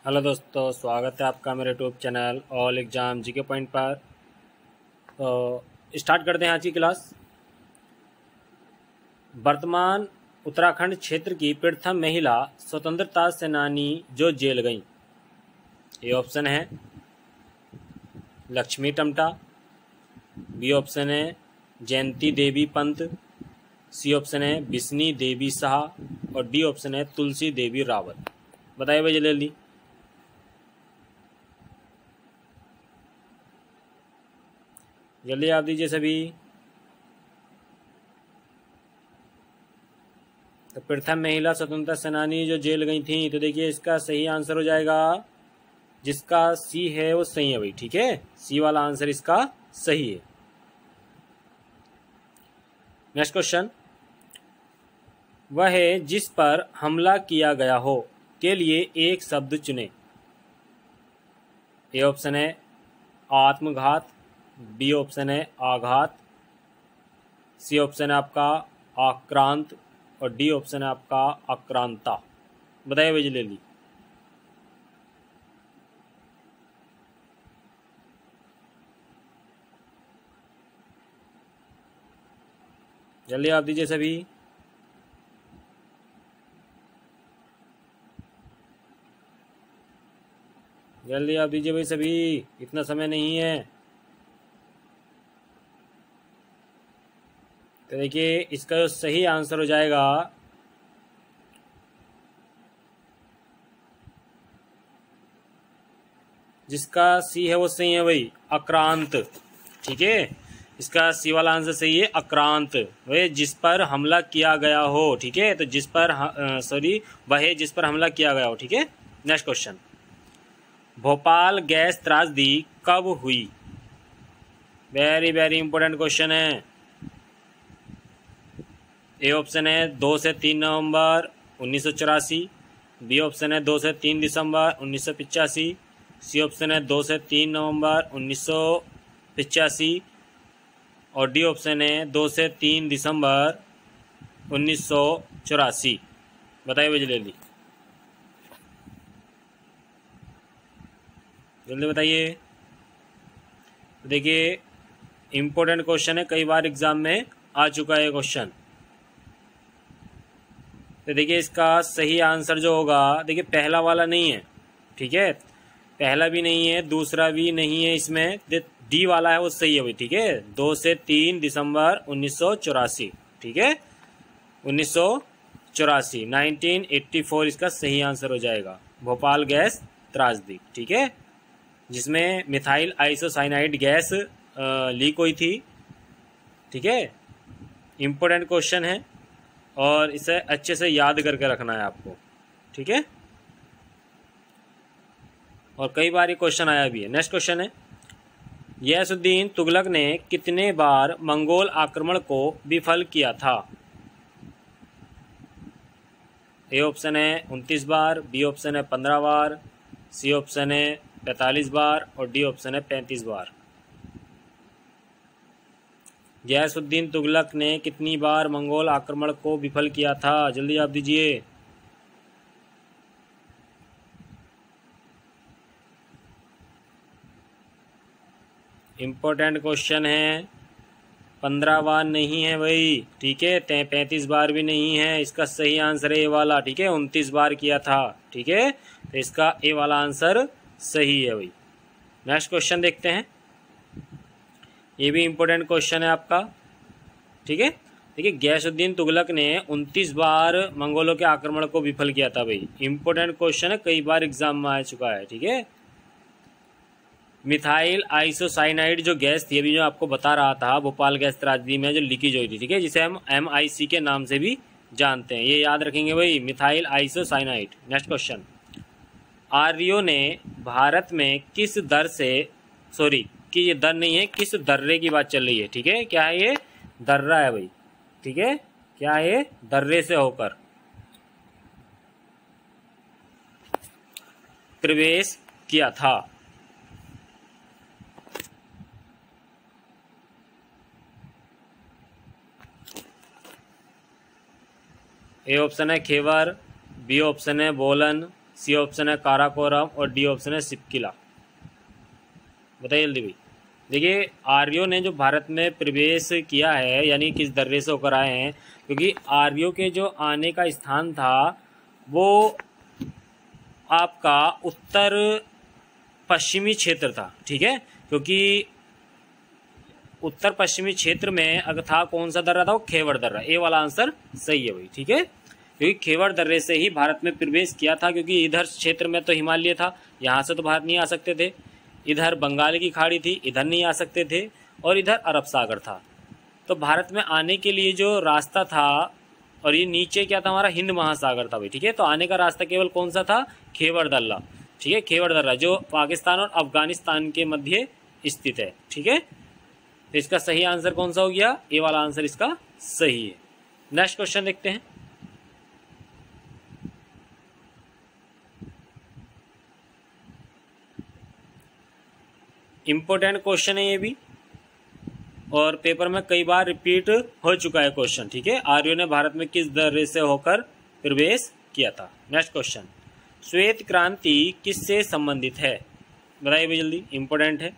Hello दोस्तों, स्वागत है आपका मेरे YouTube channel all exam GK point पर। तो स्टार्ट करते हैं आज की क्लास। वर्तमान उत्तराखंड क्षेत्र की प्रथम महिला स्वतंत्रता सेनानी जो जेल गईं। ए ऑप्शन है लक्ष्मी टमटा, बी ऑप्शन है जयंती देवी पंत, सी ऑप्शन है बिस्नी देवी शाह और डी ऑप्शन है तुलसी देवी रावत। बताइए भाई जल्दी। जल्दी आप दीजिए सभी। तो प्रथम महिला स्वतंत्रता सेनानी जो जेल गई थी, तो देखिए इसका सही आंसर हो जाएगा, जिसका सी है वो सही है भाई। ठीक है, सी वाला आंसर इसका सही है। नेक्स्ट क्वेश्चन, वह है जिस पर हमला किया गया हो के लिए एक शब्द चुने। ए ऑप्शन है आत्मघात, बी ऑप्शन है आघात, सी ऑप्शन है आपका आक्रांत और डी ऑप्शन है आपका आक्रांता। बताइए भाई जल्दी। जल्दी आप दीजिए सभी। जल्दी आप दीजिए भाई सभी, इतना समय नहीं है। तो देखिए इसका जो सही आंसर हो जाएगा, जिसका सी है वो सही है भाई, आक्रांत। ठीक है, इसका सी वाला आंसर सही है, आक्रांत। वह जिस पर हमला किया गया हो। ठीक है, तो जिस पर वह जिस पर हमला किया गया हो। ठीक है। नेक्स्ट क्वेश्चन, भोपाल गैस त्रासदी कब हुई। वेरी वेरी इंपॉर्टेंट क्वेश्चन है। ए ऑप्शन है 2 से 3 नवंबर 1984, बी ऑप्शन है 2 से 3 दिसंबर 1985, सी ऑप्शन है 2 से 3 नवंबर 1985 और डी ऑप्शन है 2 से 3 दिसंबर 1984। बताइए भाई जल्दी जल्दी बताइए। देखिए इम्पोर्टेंट क्वेश्चन है, कई बार एग्जाम में आ चुका है क्वेश्चन। तो देखिए इसका सही आंसर जो होगा, देखिए पहला वाला नहीं है। ठीक है, पहला भी नहीं है, दूसरा भी नहीं है, इसमें डी वाला है वो सही है भाई। ठीक है, 2 से 3 दिसंबर 1984। ठीक है, 1984 1984 इसका सही आंसर हो जाएगा। भोपाल गैस त्रासदी। ठीक है, जिसमें मिथाइल आइसोसाइनाइड गैस लीक हुई थी। ठीक है, इम्पोर्टेंट क्वेश्चन है और इसे अच्छे से याद करके रखना है आपको। ठीक है, और कई बार ये क्वेश्चन आया भी है। नेक्स्ट क्वेश्चन है, गयासुद्दीन तुगलक ने कितने बार मंगोल आक्रमण को विफल किया था। ए ऑप्शन है 29 बार, बी ऑप्शन है 15 बार, सी ऑप्शन है 45 बार और डी ऑप्शन है 35 बार। गयासुद्दीन तुगलक ने कितनी बार मंगोल आक्रमण को विफल किया था। जल्दी आप दीजिए। इम्पोर्टेंट क्वेश्चन है, 15 बार नहीं है भाई। ठीक है, 35 बार भी नहीं है, इसका सही आंसर है ए वाला। ठीक है, 29 बार किया था। ठीक है, तो इसका ए वाला आंसर सही है भाई। नेक्स्ट क्वेश्चन देखते हैं, ये भी इम्पोर्टेंट क्वेश्चन है आपका। ठीक है, देखिए गयासुद्दीन तुगलक ने 29 बार मंगोलों के आक्रमण को विफल किया था भाई। इंपॉर्टेंट क्वेश्चन है, कई बार एग्जाम में आ चुका है। ठीक है, मिथाइल आइसोसाइनाइड जो गैस थी, अभी जो आपको बता रहा था, भोपाल गैस त्रासदी में जो लीकेज हुई थी। ठीक है, जिसे हम MIC के नाम से भी जानते हैं, ये याद रखेंगे भाई, मिथाइल आइसोसाइनाइड। नेक्स्ट क्वेश्चन, आर्यों ने भारत में किस दर से, सॉरी कि ये दर नहीं है, किस दर्रे की बात चल रही है। ठीक है, क्या है ये, दर्रा है भाई। ठीक है, क्या है, दर्रे से होकर प्रवेश किया था। ए ऑप्शन है खेवर, बी ऑप्शन है बोलन, सी ऑप्शन है काराकोरम और डी ऑप्शन है सिपकिला। बताइए जल्दी भाई। देखिए आर्यों ने जो भारत में प्रवेश किया है यानी किस दर्रे से होकर आए हैं, क्योंकि आर्यों के जो आने का स्थान था वो आपका उत्तर पश्चिमी क्षेत्र था, ठीक है। क्योंकि उत्तर पश्चिमी क्षेत्र में अगर था कौन सा दर्रा था, वो खेवड़ दर्रा। ए वाला आंसर सही है भाई, ठीक है। क्योंकि खेवड़ दर्रे से ही भारत में प्रवेश किया था, क्योंकि इधर क्षेत्र में तो हिमालय था, यहाँ से तो भारत नहीं आ सकते थे। इधर बंगाल की खाड़ी थी, इधर नहीं आ सकते थे, और इधर अरब सागर था। तो भारत में आने के लिए जो रास्ता था, और ये नीचे क्या था हमारा, हिंद महासागर था भाई, ठीक है। तो आने का रास्ता केवल कौन सा था, खेवड़ दर्रा, ठीक है। खेवड़ दर्रा जो पाकिस्तान और अफगानिस्तान के मध्य स्थित है, ठीक है। तो इसका सही आंसर कौन सा हो गया, ए वाला आंसर इसका सही है। नेक्स्ट क्वेश्चन देखते हैं। इंपॉर्टेंट क्वेश्चन है ये भी, और पेपर में कई बार रिपीट हो चुका है क्वेश्चन, ठीक है। आर्यों ने भारत में किस दर्रे से होकर प्रवेश किया था। नेक्स्ट क्वेश्चन, श्वेत क्रांति किससे संबंधित है, बताइए भाई जल्दी, इंपॉर्टेंट है।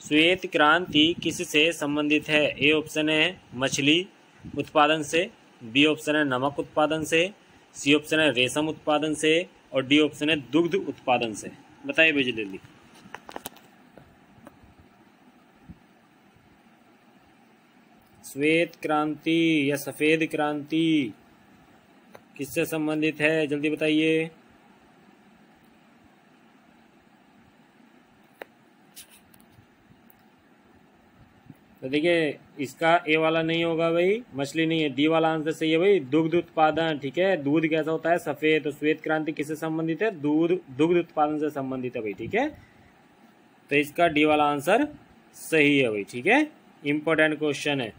श्वेत क्रांति किससे संबंधित है। ए ऑप्शन है मछली उत्पादन से, बी ऑप्शन है नमक उत्पादन से, सी ऑप्शन है रेशम उत्पादन से, और डी ऑप्शन है दुग्ध उत्पादन से। बताइए भाई जल्दी। श्वेत क्रांति या सफेद क्रांति किससे संबंधित है, जल्दी बताइए। तो देखिए इसका ए वाला नहीं होगा भाई, मछली नहीं है, डी वाला आंसर सही है भाई, दुग्ध उत्पादन, ठीक है। दूध कैसा होता है, सफेद। तो श्वेत क्रांति किससे संबंधित है, दुग्ध उत्पादन से संबंधित है भाई, ठीक है। तो इसका डी वाला आंसर सही है भाई, ठीक है। इंपॉर्टेंट क्वेश्चन है,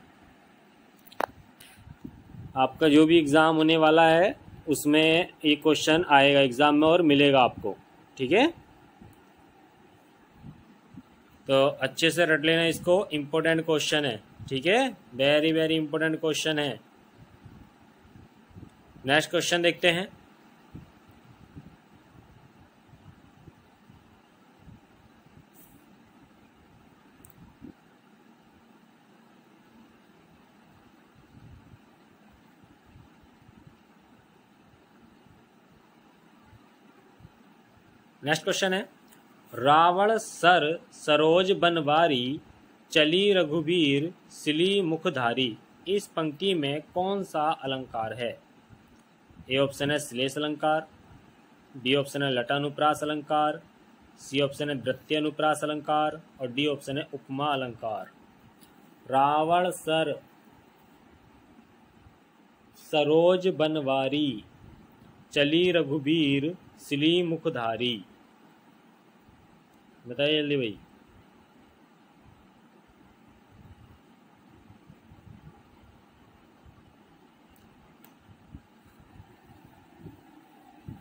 आपका जो भी एग्जाम होने वाला है उसमें ये क्वेश्चन आएगा एग्जाम में और मिलेगा आपको, ठीक है। तो अच्छे से रट लेना इसको, इम्पोर्टेंट क्वेश्चन है, ठीक है। वेरी वेरी इंपॉर्टेंट क्वेश्चन है। नेक्स्ट क्वेश्चन देखते हैं। नेक्स्ट क्वेश्चन है, रावण सर सरोज बनवारी, चली रघुबीर सिली मुखधारी, इस पंक्ति में कौन सा अलंकार है। ए ऑप्शन है श्लेष अलंकार, बी ऑप्शन है लटानुप्रास अलंकार, सी ऑप्शन है वृत्त्यनुप्रास अलंकार, और डी ऑप्शन है उपमा अलंकार। रावण सर सरोज बनवारी, चली रघुबीर सिली मुखधारी, बताइए जल्दी भाई।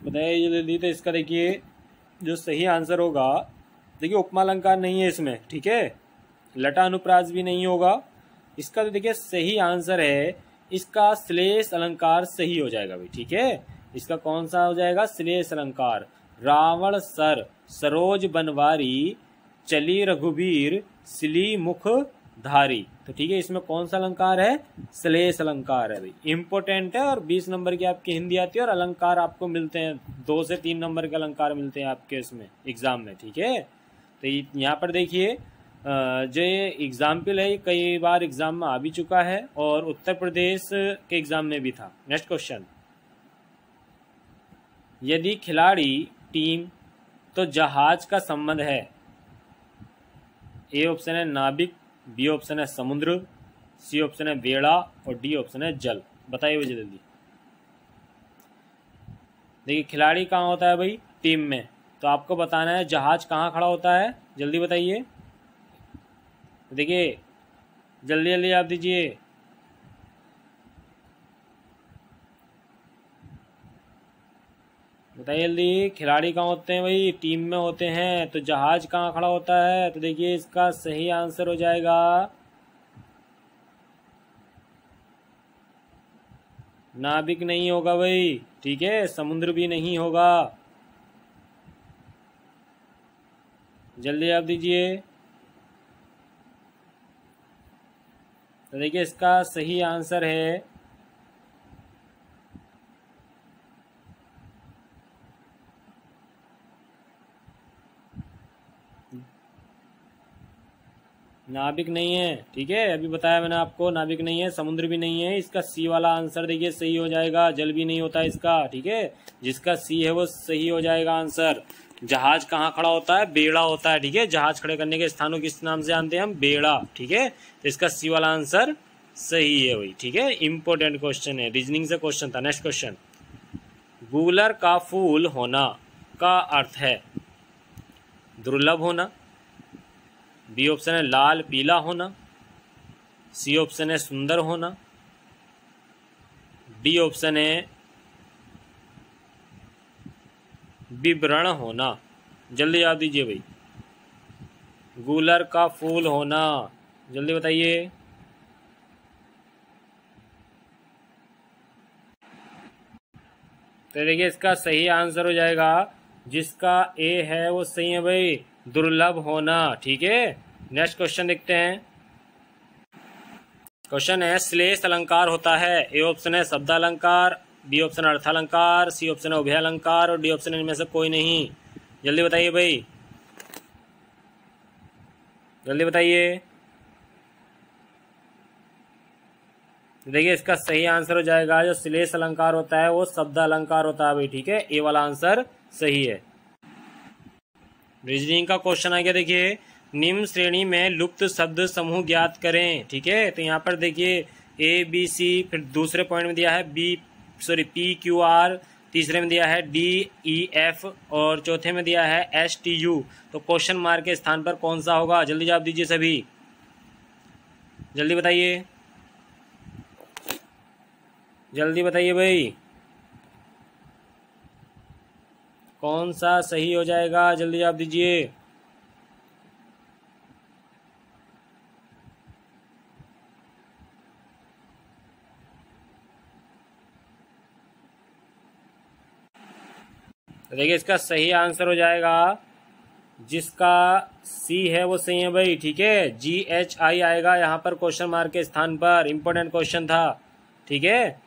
बताइए जल्दी। तो इसका देखिए जो सही आंसर होगा, देखिए उपमा अलंकार नहीं है इसमें, ठीक है। लटा अनुप्रास भी नहीं होगा इसका। तो देखिए सही आंसर है इसका श्लेष अलंकार सही हो जाएगा भाई, ठीक है। इसका कौन सा हो जाएगा, श्लेष अलंकार। रावण सर सरोज बनवारी, चली रघुबीर सिली मुख धारी। तो ठीक है, इसमें कौन सा अलंकार है, श्लेष अलंकार है भाई। इंपॉर्टेंट है, और 20 नंबर की आपकी हिंदी आती है, और अलंकार आपको मिलते हैं 2 से 3 नंबर के अलंकार मिलते हैं आपके इसमें एग्जाम में, ठीक है। तो यहाँ पर देखिए जो ये एग्जाम्पल है कई बार एग्जाम में आ भी चुका है, और उत्तर प्रदेश के एग्जाम में भी था। नेक्स्ट क्वेश्चन, यदि खिलाड़ी टीम तो जहाज का संबंध है। ए ऑप्शन है नाविक, बी ऑप्शन है समुद्र, सी ऑप्शन है बेड़ा, और डी ऑप्शन है जल। बताइए मुझे जल्दी। देखिए खिलाड़ी कहाँ होता है भाई, टीम में। तो आपको बताना है जहाज कहाँ खड़ा होता है, जल्दी बताइए। देखिए जल्दी जल्दी आप दीजिए। बताइए जल्दी, खिलाड़ी कहाँ होते हैं भाई, टीम में होते हैं। तो जहाज कहाँ खड़ा होता है, तो देखिए इसका सही आंसर हो जाएगा नाविक नहीं होगा भाई, ठीक है, समुद्र भी नहीं होगा। जल्दी आप दीजिए। तो देखिए इसका सही आंसर है नाविक नहीं है। ठीक है, अभी बताया मैंने आपको, नाविक नहीं है, समुद्र भी नहीं है। इसका सी वाला आंसर देखिए सही हो जाएगा। जल भी नहीं होता इसका। ठीक है, जिसका सी है वो सही हो जाएगा आंसर। जहाज कहाँ खड़ा होता है? बेड़ा होता है। ठीक है, जहाज खड़े करने के स्थानों किस नाम से जानते हैं हम? बेड़ा। ठीक है, तो इसका सी वाला आंसर सही है भाई। ठीक है, इंपॉर्टेंट क्वेश्चन है, रीजनिंग से क्वेश्चन था। नेक्स्ट क्वेश्चन, गूलर का फूल होना का अर्थ है दुर्लभ होना। बी ऑप्शन है लाल पीला होना। सी ऑप्शन है सुंदर होना। डी ऑप्शन है विवरण होना। जल्दी जवाब दीजिए भाई। गूलर का फूल होना, जल्दी बताइए। तो देखिए इसका सही आंसर हो जाएगा, जिसका ए है वो सही है भाई, दुर्लभ होना। ठीक है, नेक्स्ट क्वेश्चन देखते हैं। क्वेश्चन है श्लेष अलंकार होता है। ए ऑप्शन है शब्दालंकार, बी ऑप्शन अर्थालंकार, सी ऑप्शन है उभयालंकार और डी ऑप्शन इनमें से कोई नहीं। जल्दी बताइए भाई, जल्दी बताइए। देखिए इसका सही आंसर हो जाएगा, जो श्लेष अलंकार होता है वो शब्दालंकार होता है भाई। ठीक है, ए वाला आंसर सही है। रीजनिंग का क्वेश्चन आ गया। देखिए निम्न श्रेणी में लुप्त शब्द समूह ज्ञात करें। ठीक है, तो यहाँ पर देखिए ए बी सी, फिर दूसरे पॉइंट में दिया है पी क्यू आर, तीसरे में दिया है डी ई एफ और चौथे में दिया है एस टी यू। तो क्वेश्चन मार्क के स्थान पर कौन सा होगा? जल्दी जवाब दीजिए सभी, जल्दी बताइए, जल्दी बताइए भाई, कौन सा सही हो जाएगा? जल्दी जवाब दीजिए। तो देखिए इसका सही आंसर हो जाएगा, जिसका सी है वो सही है भाई। ठीक है, GHI आएगा यहाँ पर क्वेश्चन मार्क के स्थान पर। इंपॉर्टेंट क्वेश्चन था। ठीक है,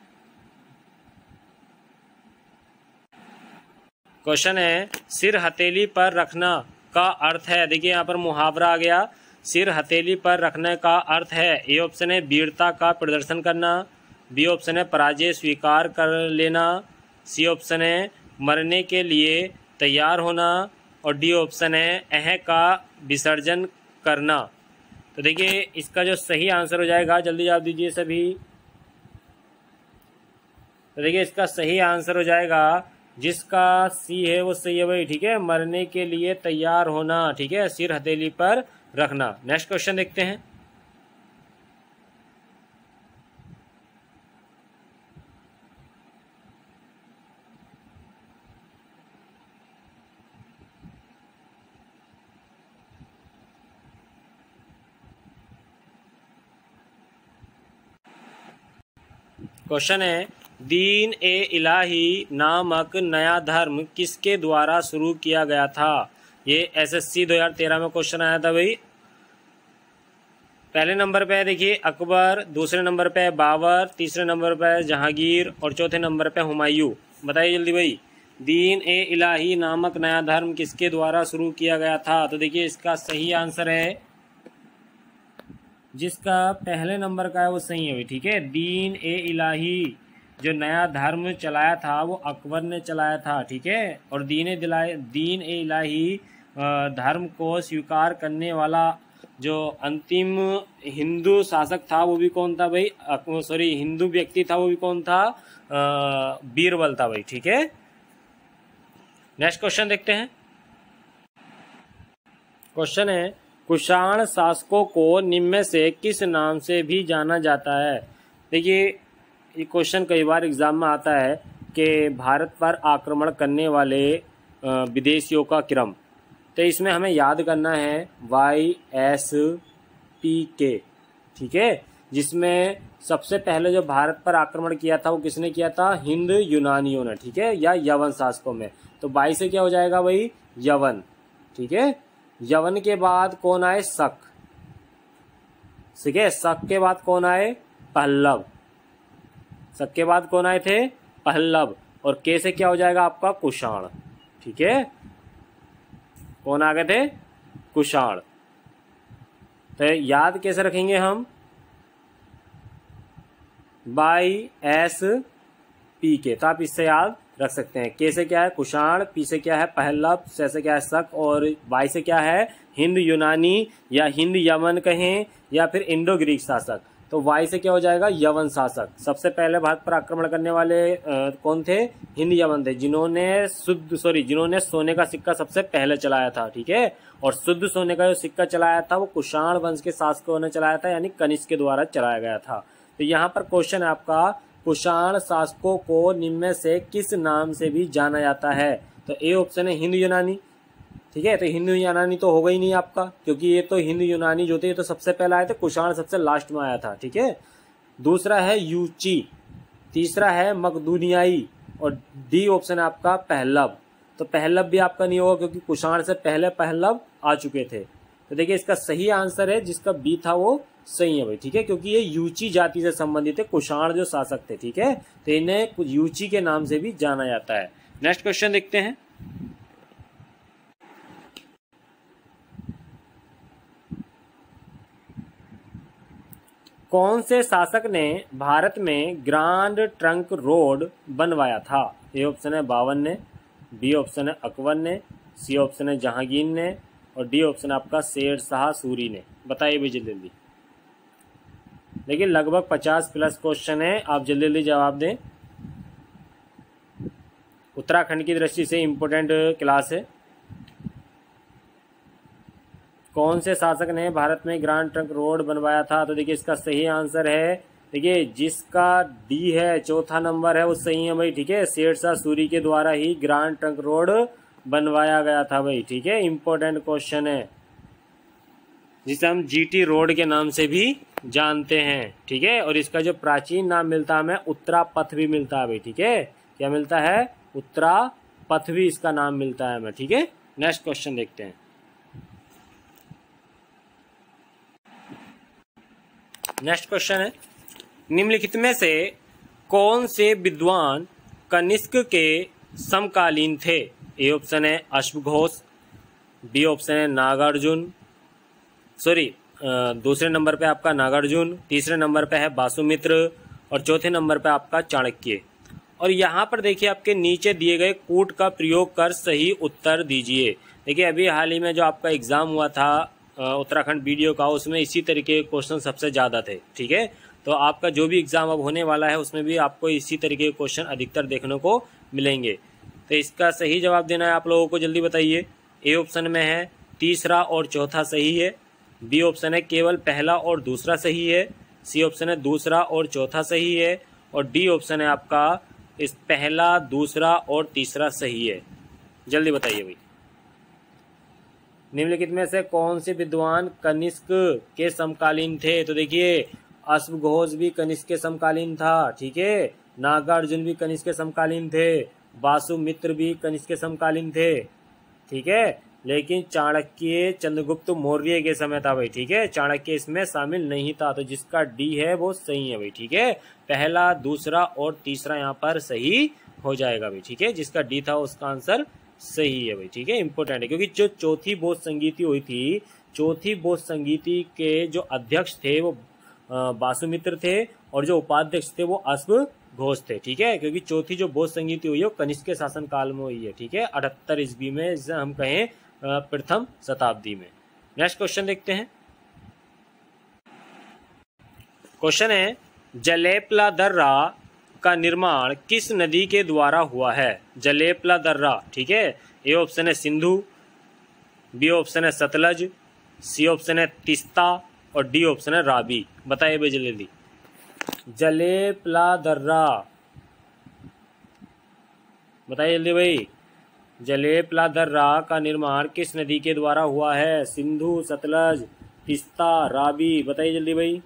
क्वेश्चन है सिर हथेली पर रखना का अर्थ है। देखिए यहाँ पर मुहावरा आ गया, सिर हथेली पर रखने का अर्थ है। ए ऑप्शन है वीरता का प्रदर्शन करना, बी ऑप्शन है पराजय स्वीकार कर लेना, सी ऑप्शन है मरने के लिए तैयार होना और डी ऑप्शन है अह का विसर्जन करना। तो देखिए इसका जो सही आंसर हो जाएगा, जल्दी जवाब दीजिए सभी। तो देखिए इसका सही आंसर हो जाएगा, जिसका सी है वो सही है भाई। ठीक है, मरने के लिए तैयार होना। ठीक है, सिर हथेली पर रखना। नेक्स्ट क्वेश्चन देखते हैं। क्वेश्चन है दीन ए इलाही नामक नया धर्म किसके द्वारा शुरू किया गया था? ये SSC 2013 में क्वेश्चन आया था भाई। पहले नंबर पे देखिए अकबर, दूसरे नंबर पे बाबर, तीसरे नंबर पे जहांगीर और चौथे नंबर पे हुमायूं। बताइए जल्दी भाई, दीन ए इलाही नामक नया धर्म किसके द्वारा शुरू किया गया था? तो देखिए इसका सही आंसर है, जिसका पहले नंबर का है वो सही है भाई। ठीक है, दीन ए इलाही जो नया धर्म चलाया था वो अकबर ने चलाया था। ठीक है, और दीन ए इलाही धर्म को स्वीकार करने वाला जो अंतिम हिंदू शासक था वो भी कौन था भाई? सॉरी, हिंदू व्यक्ति था वो भी कौन था? बीरबल था भाई। ठीक है, नेक्स्ट क्वेश्चन देखते हैं। क्वेश्चन है कुषाण शासकों को निम्न में से किस नाम से भी जाना जाता है? देखिए ये क्वेश्चन कई बार एग्जाम में आता है कि भारत पर आक्रमण करने वाले विदेशियों का क्रम। तो इसमें हमें याद करना है YSPK। ठीक है, जिसमें सबसे पहले जो भारत पर आक्रमण किया था वो किसने किया था? हिंद यूनानियों ने, ठीक है, या यवन शासकों में। तो 22 से क्या हो जाएगा भाई? यवन, ठीक है। यवन के बाद कौन आए? शक, ठीक है। शक के बाद कौन आए? पहल्लव। शक के बाद कौन आए थे? पहल्लव। और के से क्या हो जाएगा आपका? कुषाण, ठीक है। कौन आ गए थे? कुषाण। तो याद कैसे रखेंगे हम? बाई एस पी के, तो आप इससे याद रख सकते हैं। के से क्या है? कुषाण, पी से क्या है? पहल्लव, से क्या है? शक, और वाई से क्या है? हिंद यूनानी या हिंद यमन कहें या फिर इंडो ग्रीक शासक। तो वाई से क्या हो जाएगा? यवन शासक। सबसे पहले भारत पर आक्रमण करने वाले कौन थे? हिंद यमन थे, जिन्होंने सोने का सिक्का सबसे पहले चलाया था, ठीक है। और शुद्ध सोने का जो सिक्का चलाया था वो कुषाण वंश के शासकों ने चलाया था, यानी कनिष्क के द्वारा चलाया गया था। तो यहाँ पर क्वेश्चन है आपका, कुषाण शासकों को निम्न में से किस नाम से भी जाना जाता है? तो ए ऑप्शन है हिंद यूनानी, ठीक है। तो हिंद यूनानी तो होगा ही नहीं आपका, क्योंकि ये तो हिंद यूनानी जो थे ये तो सबसे पहले आए थे, कुषाण सबसे लास्ट में आया था, ठीक है। दूसरा है यूची, तीसरा है मकदूनियाई, और डी ऑप्शन है आपका पहल्लव। तो पहल्लव भी आपका नहीं होगा, क्योंकि कुषाण से पहले पहल्लव आ चुके थे। तो देखिए इसका सही आंसर है, जिसका बी था वो सही है भाई, ठीक है, क्योंकि ये यूची जाति से संबंधित है, कुषाण जो शासक थे, ठीक है। तो इन्हें यूची के नाम से भी जाना जाता है। नेक्स्ट क्वेश्चन देखते हैं। कौन से शासक ने भारत में ग्रांड ट्रंक रोड बनवाया था? ए ऑप्शन है बावन ने, बी ऑप्शन है अकबर ने, सी ऑप्शन है जहांगीर ने, और डी ऑप्शन आपका शेर शाह सूरी ने। बताइए भी जल्दी जल्दी। देखिए लगभग 50 प्लस क्वेश्चन है, आप जल्दी जल्दी जवाब दें। उत्तराखंड की दृष्टि से इम्पोर्टेंट क्लास है। कौन से शासक ने भारत में ग्रांड ट्रंक रोड बनवाया था? तो देखिए इसका सही आंसर है, देखिए जिसका डी है, चौथा नंबर है, वो सही है भाई, ठीक है। शेर शाह सूरी के द्वारा ही ग्रांड ट्रंक रोड बनवाया गया था भाई, ठीक है। इंपॉर्टेंट क्वेश्चन है, जिसे हम जीटी रोड के नाम से भी जानते हैं, ठीक है। और इसका जो प्राचीन नाम मिलता है हमें, उत्तरा पथ भी मिलता है भाई, ठीक है। क्या मिलता है? उत्तरा पथ भी इसका नाम मिलता है हमें, ठीक है। नेक्स्ट क्वेश्चन देखते हैं। नेक्स्ट क्वेश्चन है, निम्नलिखित में से कौन से विद्वान कनिष्क के समकालीन थे? ए ऑप्शन है अश्वघोष, बी ऑप्शन है नागार्जुन, दूसरे नंबर पे आपका नागार्जुन, तीसरे नंबर पे है बासुमित्र, और चौथे नंबर पे आपका चाणक्य। और यहाँ पर देखिए आपके नीचे दिए गए कूट का प्रयोग कर सही उत्तर दीजिए। देखिए अभी हाल ही में जो आपका एग्जाम हुआ था उत्तराखंड बीडीओ का, उसमें इसी तरीके के क्वेश्चन सबसे ज़्यादा थे, ठीक है। तो आपका जो भी एग्जाम अब होने वाला है उसमें भी आपको इसी तरीके के क्वेश्चन अधिकतर देखने को मिलेंगे। तो इसका सही जवाब देना है आप लोगों को, जल्दी बताइए। ए ऑप्शन में है तीसरा और चौथा सही है, बी ऑप्शन है केवल पहला और दूसरा सही है, सी ऑप्शन है दूसरा और चौथा सही है, और डी ऑप्शन है आपका इस पहला, दूसरा और तीसरा सही है। जल्दी बताइए भाई। निम्नलिखित में से कौन से विद्वान कनिष्क के समकालीन थे? तो देखिए अश्वघोष भी कनिष्क के समकालीन था, ठीक है। नागार्जुन भी कनिष्क के समकालीन थे, बासुमित्र भी कनिष्क के समकालीन थे, ठीक है। लेकिन चाणक्य चंद्रगुप्त मौर्य के समय था भाई, ठीक है। चाणक्य इसमें शामिल नहीं था, तो जिसका डी है वो सही है भाई, ठीक है। पहला, दूसरा और तीसरा यहाँ पर सही हो जाएगा भाई, ठीक है। जिसका डी था उसका आंसर सही है भाई, ठीक है। इंपॉर्टेंट है, क्योंकि जो चौथी बौद्ध संगीति हुई थी, चौथी बौद्ध संगीति के जो अध्यक्ष थे वो बासुमित्र थे, और जो उपाध्यक्ष थे वो अश्वघोष थे, ठीक है। क्योंकि चौथी जो बौद्ध संगीति हुई है वो कनिष्क के शासन काल में हुई है, ठीक है, 78 ईस्वी में, जिसे हम कहें प्रथम शताब्दी में। नेक्स्ट क्वेश्चन देखते हैं। क्वेश्चन है, जलेपला दर्रा का निर्माण किस नदी के द्वारा हुआ है? जलेपला दर्रा, ठीक है। ए ऑप्शन है सिंधु, बी ऑप्शन है सतलज, सी ऑप्शन है तीस्ता, और डी ऑप्शन है रावी। बताइए भाई जल्दी। जलेपला दर्रा, बताइए जल्दी भाई। जलेपला दर्रा का निर्माण किस नदी के द्वारा हुआ है? सिंधु, सतलज, तीस्ता, रावी। बताइए जल्दी भाई।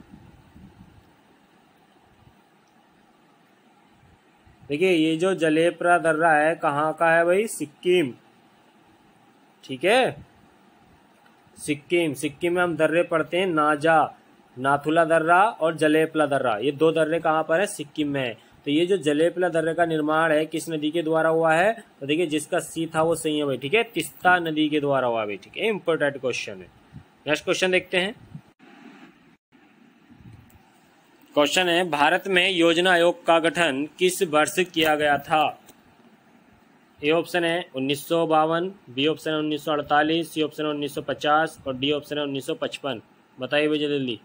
देखिए ये जो जलेपरा दर्रा है कहाँ का है भाई, सिक्किम, ठीक है, सिक्किम। सिक्किम में हम दर्रे पढ़ते हैं, नाजा, नाथुला दर्रा और जलेपला दर्रा, ये दो दर्रे कहाँ पर है, सिक्किम में है। तो ये जो जलेपला दर्रे का निर्माण है किस नदी के द्वारा हुआ है, तो देखिए जिसका सी था वो सही है भाई, ठीक है, तीस्ता नदी के द्वारा हुआ भाई, ठीक है, इंपॉर्टेंट क्वेश्चन है। नेक्स्ट क्वेश्चन देखते हैं। क्वेश्चन है, भारत में योजना आयोग का गठन किस वर्ष किया गया था। ए ऑप्शन है 1952, बी ऑप्शन है 1948, सी ऑप्शन है 1950 और डी ऑप्शन है 1955। बताइए भैया जल्दी।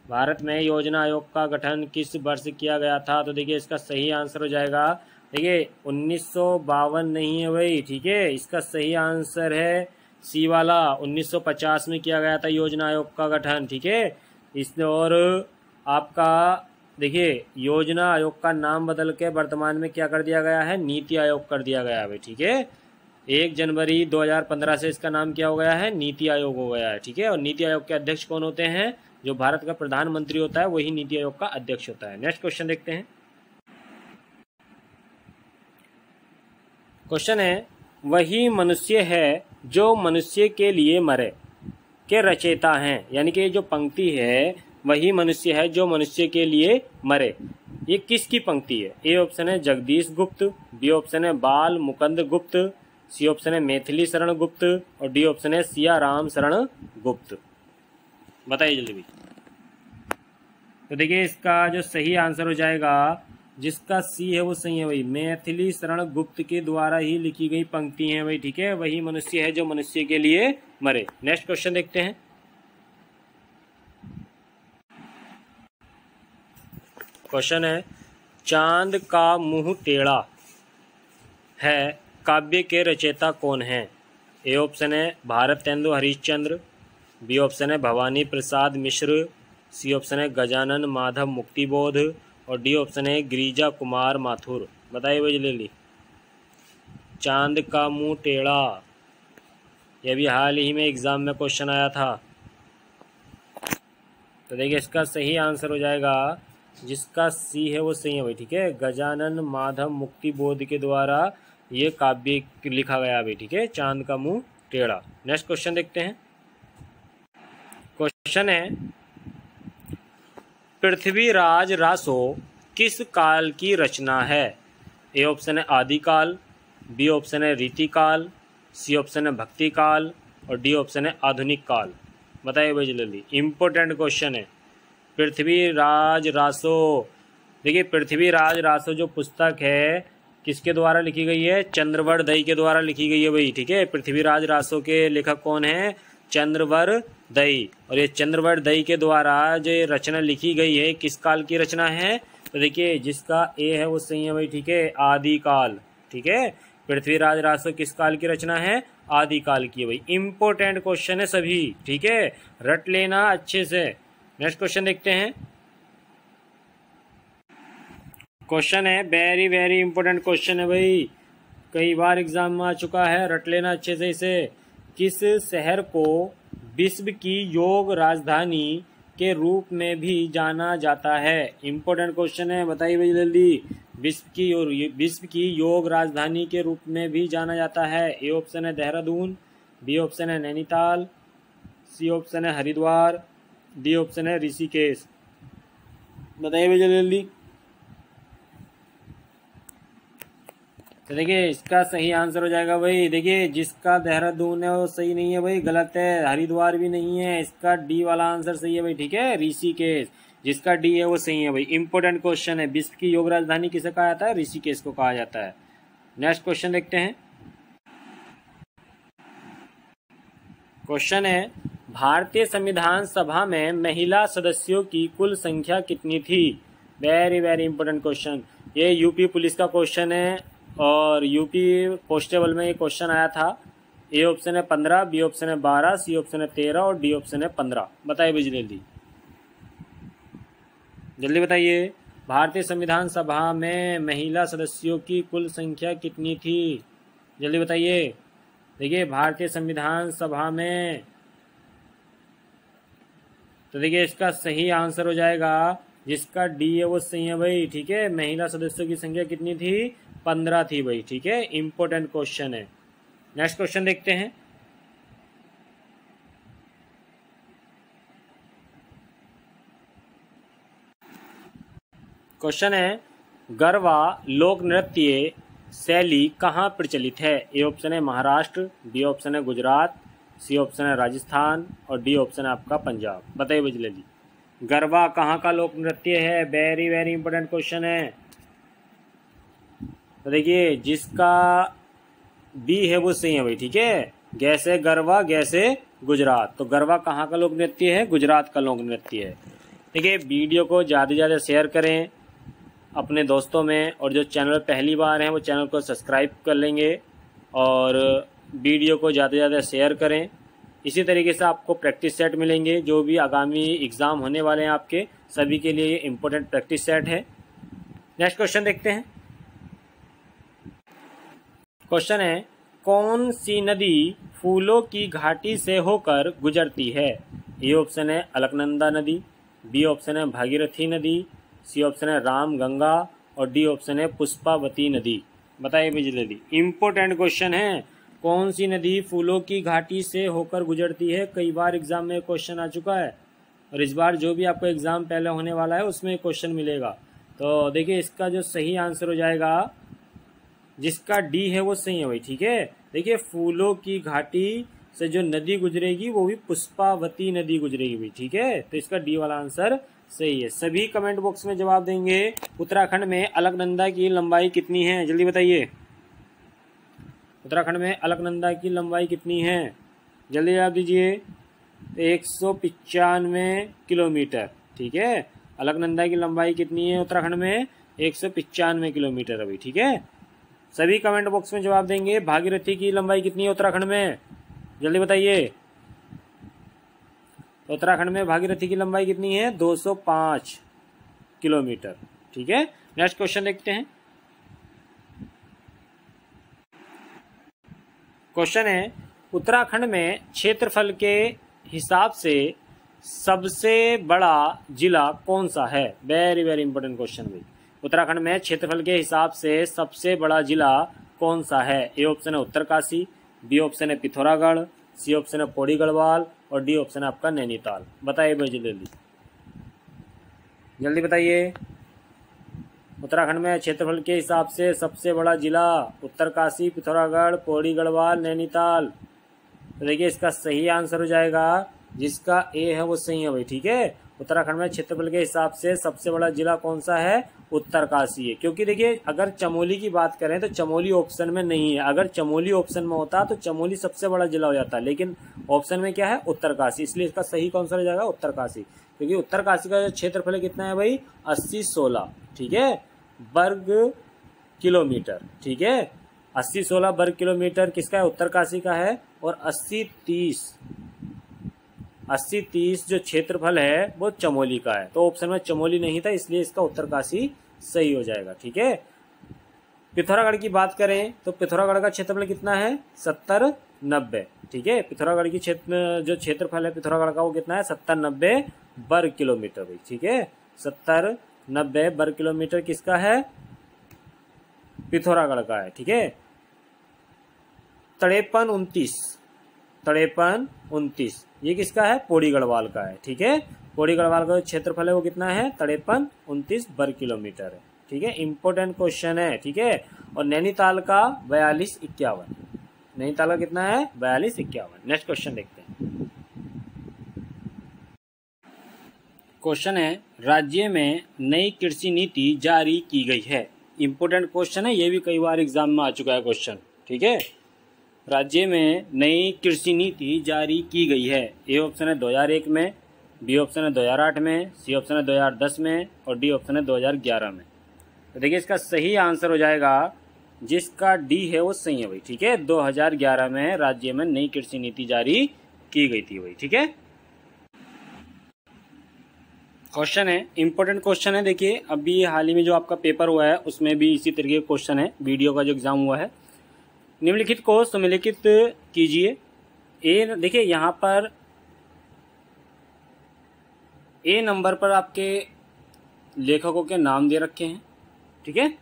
भारत में योजना आयोग का गठन किस वर्ष किया गया था, तो देखिए इसका सही आंसर हो जाएगा, देखिए 1952 नहीं है भाई, ठीक है, इसका सही आंसर है सी वाला, 1950 में किया गया था योजना आयोग का गठन, ठीक है। इसने और आपका देखिए योजना आयोग का नाम बदल के वर्तमान में क्या कर दिया गया है, नीति आयोग कर दिया गया है भाई, ठीक है। 1 जनवरी 2015 से इसका नाम क्या हो गया है, नीति आयोग हो गया है, ठीक है। और नीति आयोग के अध्यक्ष कौन होते हैं, जो भारत का प्रधानमंत्री होता है वही नीति आयोग का अध्यक्ष होता है। नेक्स्ट क्वेश्चन देखते हैं। क्वेश्चन है, वही मनुष्य है जो मनुष्य के लिए मरे के रचयिता हैं, यानी कि जो पंक्ति है वही मनुष्य है जो मनुष्य के लिए मरे, ये किसकी पंक्ति है। ए ऑप्शन है जगदीश गुप्त, बी ऑप्शन है बाल मुकुंद गुप्त, सी ऑप्शन है मैथिली शरण गुप्त और डी ऑप्शन है सिया राम शरण गुप्त। बताइए जल्दी भी। तो देखिए इसका जो सही आंसर हो जाएगा, जिसका सी है वो सही है भाई, मैथिली शरण गुप्त के द्वारा ही लिखी गई पंक्ति है भाई, ठीक है, वही मनुष्य है जो मनुष्य के लिए मरे। नेक्स्ट क्वेश्चन देखते हैं। क्वेश्चन है, चांद का मुंह टेढ़ा है काव्य के रचयिता कौन है। ए ऑप्शन है भारतेंदु हरिश्चंद्र, बी ऑप्शन है भवानी प्रसाद मिश्र, सी ऑप्शन है गजानन माधव मुक्तिबोध और डी ऑप्शन है गिरिजा कुमार माथुर। बताइए भाई जल्दी। चांद का मुंह टेढ़ा, यह भी हाल ही में एग्जाम में क्वेश्चन आया था। तो देखिए इसका सही आंसर हो जाएगा, जिसका सी है वो सही है भाई, ठीक है, गजानन माधव मुक्तिबोध के द्वारा ये काव्य लिखा गया भाई, ठीक है, चांद का मुंह टेढ़ा। नेक्स्ट क्वेश्चन देखते हैं। क्वेश्चन है, पृथ्वीराज रासो किस काल की रचना है। ए ऑप्शन है आदिकाल, बी ऑप्शन है रीतिकाल, सी ऑप्शन है भक्ति काल और डी ऑप्शन है आधुनिक काल। बताइए भाई जल्दी, इंपॉर्टेंट क्वेश्चन है। पृथ्वीराज रासो, देखिए पृथ्वीराज रासो जो पुस्तक है किसके द्वारा लिखी गई है, चंद्रवड़ दई के द्वारा लिखी गई है भाई, ठीक है। पृथ्वीराज रासो के लेखक कौन है, चंद्रवड़ दई, और ये चंद्रवड़ दई के द्वारा जो रचना लिखी गई है किस काल की रचना है, तो देखिए जिसका ए है वो सही है भाई, ठीक है, आदिकाल, ठीक है। पृथ्वीराज रासो किस काल की रचना है, आदिकाल की है भाई। इंपॉर्टेंट क्वेश्चन है सभी, ठीक है, रट लेना अच्छे से। नेक्स्ट क्वेश्चन देखते हैं। क्वेश्चन है वेरी वेरी इंपॉर्टेंट क्वेश्चन है भाई, कई बार एग्जाम में आ चुका है, रट लेना अच्छे से इसे। किस शहर को विश्व की योग राजधानी के रूप में भी जाना जाता है। इंपॉर्टेंट क्वेश्चन है, बताइए भाई जल्दी। विश्व की योग राजधानी के रूप में भी जाना जाता है। ए ऑप्शन है देहरादून, बी ऑप्शन है नैनीताल, सी ऑप्शन है हरिद्वार, डी ऑप्शन है ऋषिकेश। बताइए भाई जल्दी। तो देखिए इसका सही आंसर हो जाएगा भाई, देखिए जिसका देहरादून है वो सही नहीं है भाई, गलत है, हरिद्वार भी नहीं है, इसका डी वाला आंसर सही है भाई, ठीक है, ऋषिकेश, जिसका डी है वो सही है भाई। इंपॉर्टेंट क्वेश्चन है, विश्व की योग राजधानी किसे कहा जाता है, ऋषिकेश को कहा जाता है। नेक्स्ट क्वेश्चन देखते हैं। क्वेश्चन है, भारतीय संविधान सभा में महिला सदस्यों की कुल संख्या कितनी थी। वेरी वेरी इंपॉर्टेंट क्वेश्चन, ये यूपी पुलिस का क्वेश्चन है और यूपी कांस्टेबल में ये क्वेश्चन आया था। ए ऑप्शन है 15, बी ऑप्शन है 12, सी ऑप्शन है 13 और डी ऑप्शन है 15। बताइए भाई जल्दी जल्दी बताइए। भारतीय संविधान सभा में महिला सदस्यों की कुल संख्या कितनी थी, जल्दी बताइए। देखिए भारतीय संविधान सभा में, तो देखिए इसका सही आंसर हो जाएगा, जिसका डी है वो सही है भाई। ठीक है, महिला सदस्यों की संख्या कितनी थी? 15 थी भाई। ठीक है, इंपॉर्टेंट क्वेश्चन है। नेक्स्ट क्वेश्चन देखते हैं। क्वेश्चन है, गरबा लोक नृत्य शैली कहाँ प्रचलित है? ए ऑप्शन है महाराष्ट्र, बी ऑप्शन है गुजरात, सी ऑप्शन है राजस्थान और डी ऑप्शन है आपका पंजाब। बताइए बिजली जी, गरबा कहाँ का लोक नृत्य है? वेरी वेरी इंपॉर्टेंट क्वेश्चन है। तो देखिए, जिसका बी है वो सही है भाई। ठीक है, गैसे गरबा गैसे गुजरात, तो गरबा कहाँ का लोक नृत्य है? गुजरात का लोक नृत्य है। देखिए, वीडियो को ज़्यादा से ज़्यादा शेयर करें अपने दोस्तों में, और जो चैनल पहली बार हैं वो चैनल को सब्सक्राइब कर लेंगे और वीडियो को ज़्यादा से ज़्यादा शेयर करें। इसी तरीके से आपको प्रैक्टिस सेट मिलेंगे, जो भी आगामी एग्ज़ाम होने वाले हैं आपके सभी के लिए ये इम्पोर्टेंट प्रैक्टिस सेट है। नेक्स्ट क्वेश्चन देखते हैं। क्वेश्चन है, कौन सी नदी फूलों की घाटी से होकर गुजरती है? ए ऑप्शन है अलकनंदा नदी, बी ऑप्शन है भागीरथी नदी, सी ऑप्शन है राम गंगा और डी ऑप्शन है पुष्पावती नदी। बताइए बिजली दी, इंपॉर्टेंट क्वेश्चन है। कौन सी नदी फूलों की घाटी से होकर गुजरती है? कई बार एग्जाम में क्वेश्चन आ चुका है और इस बार जो भी आपको एग्जाम पहले होने वाला है उसमें क्वेश्चन मिलेगा। तो देखिए, इसका जो सही आंसर हो जाएगा, जिसका डी है वो सही है भाई। ठीक है, देखिए, फूलों की घाटी से जो नदी गुजरेगी वो भी पुष्पावती नदी गुजरेगी भाई। ठीक है, तो इसका डी वाला आंसर सही है। सभी कमेंट बॉक्स में जवाब देंगे। उत्तराखंड में अलकनंदा की लंबाई कितनी है? जल्दी बताइए, उत्तराखंड में अलकनंदा की लंबाई कितनी है? जल्दी जवाब दीजिए। 195 किलोमीटर। ठीक है, अलकनंदा की लंबाई कितनी है उत्तराखंड में? 195 किलोमीटर अभी। ठीक है, सभी कमेंट बॉक्स में जवाब देंगे। भागीरथी की लंबाई कितनी है उत्तराखंड में? जल्दी बताइए। उत्तराखंड में भागीरथी की लंबाई कितनी है? 205 किलोमीटर। ठीक है, नेक्स्ट क्वेश्चन देखते हैं। क्वेश्चन है, उत्तराखंड में क्षेत्रफल के हिसाब से सबसे बड़ा जिला कौन सा है? वेरी वेरी इंपॉर्टेंट क्वेश्चन भाई। उत्तराखंड में क्षेत्रफल के हिसाब से सबसे बड़ा जिला कौन सा है? ए ऑप्शन है उत्तरकाशी, बी ऑप्शन है पिथौरागढ़, सी ऑप्शन है पौड़ी गढ़वाल और डी ऑप्शन है आपका नैनीताल। बताइए भाई जल्दी जल्दी बताइए। उत्तराखंड में क्षेत्रफल के हिसाब से सबसे बड़ा जिला उत्तरकाशी, पिथौरागढ़, पौड़ी गढ़वाल, नैनीताल। तो देखिए, इसका सही आंसर हो जाएगा, जिसका ए है वो सही है भाई। ठीक है, उत्तराखंड में क्षेत्रफल के हिसाब से सबसे बड़ा जिला कौन सा है? उत्तरकाशी है। क्योंकि देखिए, अगर चमोली की बात करें तो चमोली ऑप्शन में नहीं है। अगर चमोली ऑप्शन में होता तो चमोली सबसे बड़ा जिला हो जाता, लेकिन ऑप्शन में क्या है? उत्तरकाशी। इसलिए इसका सही कौन सा हो जाएगा? उत्तरकाशी। क्योंकि उत्तरकाशी का जो क्षेत्रफल कितना है भाई? 80-16। ठीक है, वर्ग किलोमीटर। ठीक है, 80-16 वर्ग किलोमीटर किसका है? उत्तरकाशी का है। और 80-30 जो क्षेत्रफल है वो चमोली का है। तो ऑप्शन में चमोली नहीं था, इसलिए इसका उत्तरकाशी सही हो जाएगा। ठीक है, पिथौरागढ़ की बात करें तो पिथौरागढ़ का क्षेत्रफल कितना है? 70-90। ठीक है, पिथौरागढ़ की जो क्षेत्रफल है पिथौरागढ़ का वो कितना है? 70-90 वर्ग किलोमीटर भाई। ठीक है, 70-90 वर्ग किलोमीटर किसका है? पिथौरागढ़ का है। ठीक है, 53-29 ये किसका है? पौड़ी गढ़वाल का है। ठीक है, पौड़ी गढ़वाल का जो क्षेत्रफल है वो कितना है? 53-29 वर्ग किलोमीटर है। ठीक है, इंपॉर्टेंट क्वेश्चन है। ठीक है, और नैनीताल का 42-51। नैनीताल का कितना है? 42-51। नेक्स्ट क्वेश्चन देखते हैं। क्वेश्चन है, राज्य में नई कृषि नीति जारी की गई है। इंपॉर्टेंट क्वेश्चन है, ये भी कई बार एग्जाम में आ चुका है क्वेश्चन। ठीक है, राज्य में नई कृषि नीति जारी की गई है। ए ऑप्शन है 2001 में, बी ऑप्शन है 2008 में, सी ऑप्शन है 2010 में और डी ऑप्शन है 2011 में। तो देखिए, इसका सही आंसर हो जाएगा, जिसका डी है वो सही है भाई। ठीक है, 2011 में राज्य में नई कृषि नीति जारी की गई थी भाई। ठीक है, क्वेश्चन है, इंपॉर्टेंट क्वेश्चन है। देखिए, अभी हाल ही में जो आपका पेपर हुआ है उसमें भी इसी तरीके का क्वेश्चन है। वीडियो का जो एग्जाम हुआ है, निम्नलिखित को सम्मिलित कीजिए। ए देखिए, यहाँ पर ए नंबर पर आपके लेखकों के नाम दे रखे हैं, ठीक है।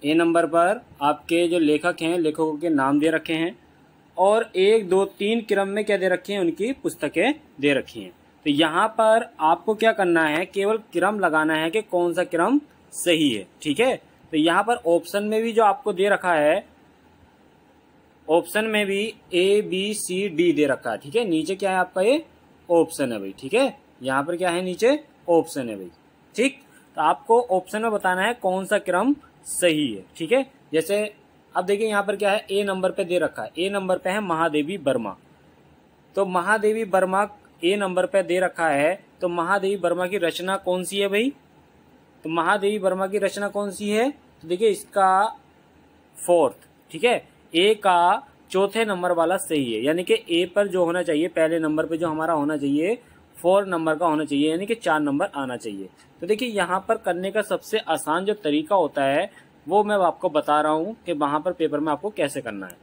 ए नंबर पर आपके जो लेखक हैं लेखकों के नाम दे रखे हैं और 1 2 3 क्रम में क्या दे रखी हैं, उनकी पुस्तकें दे रखी हैं। तो यहाँ पर आपको क्या करना है, केवल क्रम लगाना है कि कौन सा क्रम सही है, ठीक है। तो यहाँ पर ऑप्शन में भी जो आपको दे रखा है, ऑप्शन में भी ABCD दे रखा है, ठीक है। नीचे क्या है आपका, ये ऑप्शन है भाई, ठीक है। यहाँ पर क्या है, नीचे ऑप्शन है भाई, ठीक। तो आपको ऑप्शन में बताना है कौन सा क्रम सही है, ठीक है। जैसे अब देखिए यहाँ पर क्या है, ए नंबर पे दे रखा है, ए नंबर पे है महादेवी वर्मा। तो महादेवी वर्मा ए नंबर पे दे रखा है, तो महादेवी वर्मा की रचना कौन सी है भाई, तो महादेवी वर्मा की रचना कौन सी है, तो देखिए इसका 4th, ठीक है। ए का चौथे नंबर वाला सही है, यानी कि ए पर जो होना चाहिए, पहले नंबर पे जो हमारा होना चाहिए 4 नंबर का होना चाहिए, यानी कि 4 नंबर आना चाहिए। तो देखिए यहाँ पर करने का सबसे आसान जो तरीका होता है वो मैं आपको बता रहा हूँ कि वहां पर पेपर में आपको कैसे करना है।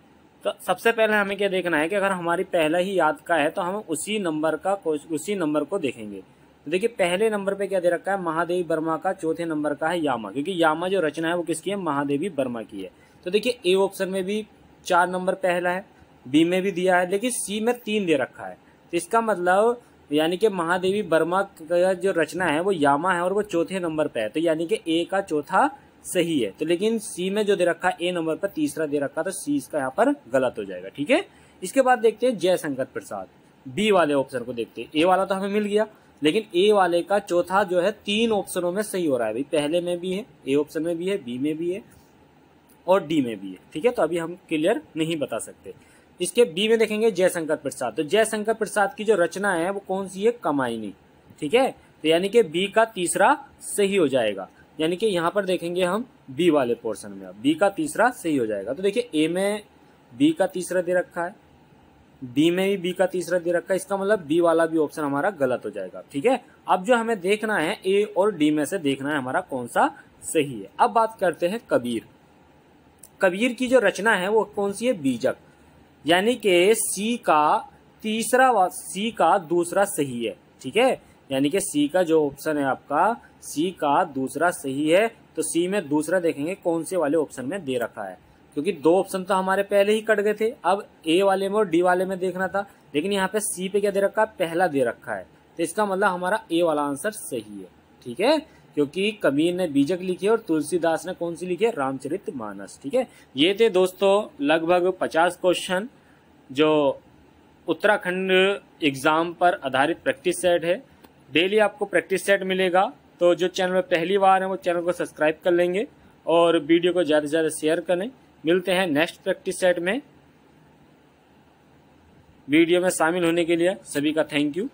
तो सबसे पहले हमें क्या देखना है कि अगर हमारी पहला ही याद का है तो हम उसी नंबर को देखेंगे। तो देखिए पहले नंबर पे क्या दे रखा है, महादेवी वर्मा का, चौथे नंबर का है यामा, क्योंकि यामा जो रचना है वो किसकी है, महादेवी वर्मा की है। तो देखिए ए ऑप्शन में भी 4 नंबर पहला है, बी में भी दिया है, लेकिन सी में 3 दे रखा है। तो इसका मतलब यानी कि महादेवी वर्मा का जो रचना है वो यामा है और वो चौथे नंबर पे है, तो यानी कि ए का चौथा सही है। तो लेकिन सी में जो दे रखा है ए नंबर पर तीसरा दे रखा, तो सी इसका यहाँ पर गलत हो जाएगा, ठीक है। इसके बाद देखते हैं जयशंकर प्रसाद, बी वाले ऑप्शन को देखते हैं। ए वाला तो हमें मिल गया, लेकिन ए वाले का चौथा जो है 3 ऑप्शनों में सही हो रहा है भाई, पहले में भी है, ए ऑप्शन में भी है, बी में भी है और डी में भी है, ठीक है। तो अभी हम क्लियर नहीं बता सकते। इसके बी में देखेंगे जयशंकर प्रसाद, तो जयशंकर प्रसाद की जो रचना है वो कौन सी है, कमायनी, ठीक है। तो यानी कि बी का तीसरा सही हो जाएगा, यानी कि यहाँ पर देखेंगे हम बी वाले पोर्शन में, बी का तीसरा सही हो जाएगा। तो देखिए ए में बी का तीसरा दे रखा है, डी में भी बी का तीसरा दे रखा है, इसका मतलब बी वाला भी ऑप्शन हमारा गलत हो जाएगा, ठीक है। अब जो हमें देखना है ए और डी में से देखना है हमारा कौन सा सही है। अब बात करते हैं कबीर। कबीर की जो रचना है वो कौन सी है, बीजक, यानी कि सी का दूसरा सही है, ठीक है। यानी कि सी का जो ऑप्शन है आपका, सी का दूसरा सही है। तो सी में दूसरा देखेंगे कौन से वाले ऑप्शन में दे रखा है, क्योंकि 2 ऑप्शन तो हमारे पहले ही कट गए थे, अब ए वाले में और डी वाले में देखना था, लेकिन यहाँ पे सी पे क्या दे रखा है, पहला दे रखा है। तो इसका मतलब हमारा ए वाला आंसर सही है, ठीक है, क्योंकि कबीर ने बीजक लिखी है और तुलसीदास ने कौन सी लिखी है, रामचरितमानस, ठीक है। ये थे दोस्तों लगभग 50 क्वेश्चन जो उत्तराखंड एग्जाम पर आधारित प्रैक्टिस सेट है। डेली आपको प्रैक्टिस सेट मिलेगा, तो जो चैनल में पहली बार है वो चैनल को सब्सक्राइब कर लेंगे और वीडियो को ज़्यादा से ज़्यादा शेयर करें। मिलते हैं नेक्स्ट प्रैक्टिस सेट में। वीडियो में शामिल होने के लिए सभी का थैंक यू।